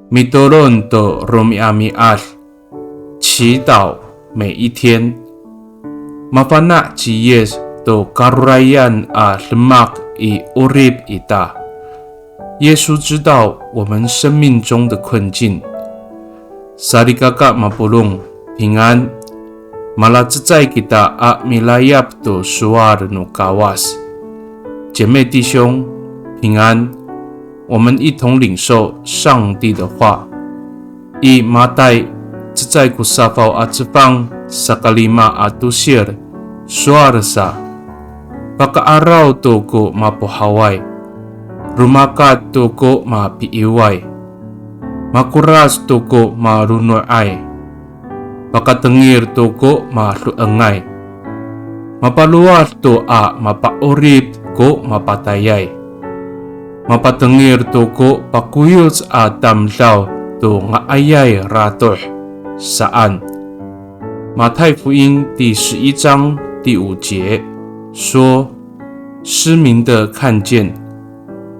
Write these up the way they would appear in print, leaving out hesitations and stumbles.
Mitolon do romiami al， 祈祷每一天。Mafana ciyes do karurayan lemak i urib ita。耶稣知道我们生命中的困境。Sarikaka mapulung平安。Malacecai kita milayap do suar no kawas。姐妹弟兄平安。我们一同领受上帝的话。I Matai cecai kusafau acefang sakalima atusir suara sa. Pakaaraw to ko mapuhaway. Rumakat to ko mapiiway. Makuras to ko marunoy. Pakatengir to ko maluangay. Mapaluwas to mapaurip ko mapatayay. Mapatengir to ko pakuyos damlaw to ngaayay ratoh saan。马太福音第11章第5节说：失明的看见，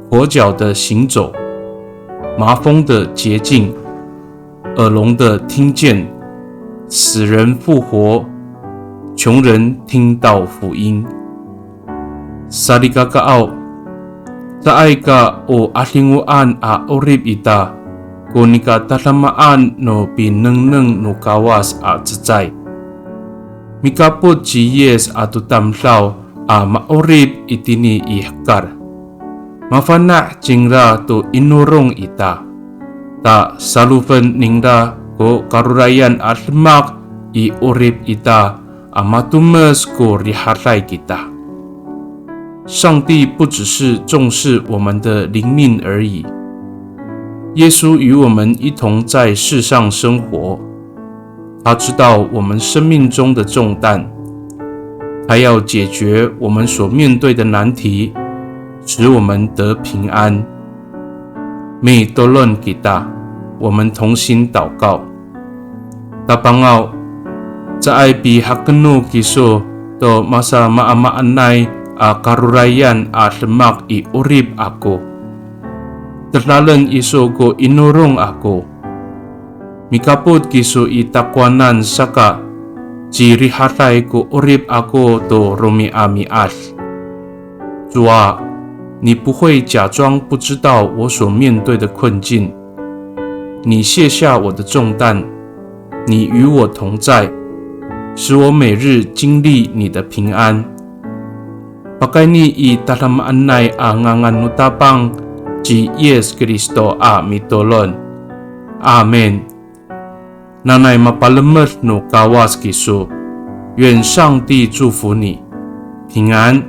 跛脚的行走，麻风的洁净，耳聋的听见，死人复活，穷人听到福音。萨利嘎嘎奥。Sa ay ka o alinguan urib ita, kung ka talamaan no pinengneng no kawas cecai. Mikapot ciyes tamlaw maurib itini ihkar. Mafana cingra to inurong ita. Ta salufen ningda ko karurayan lemak i urib ita matumes ko riharay kita。上帝不只是重视我们的灵命而已，耶稣与我们一同在世上生活，他知道我们生命中的重担，他要解决我们所面对的难题，使我们得平安。Mi tolong kita， 我们同心祷告。Tapangao sa ay bihaknu kiso to masa maamaanay karurayan lemak i urib ako. Terlalan iso ko inurong ako. Mikapot kiso itakwanan saka jirihatay ko urib ako to romiami al。主啊，你不会假装不知道我所面对的困境，你卸下我的重担，你与我同在，使我每日经历你的平安。Pakai ni dalam anay ngangan nutapang ji Yes Kristo mitolon. Amen. Nanay mapalemet no kawas kiso. 愿上帝祝福你，平安。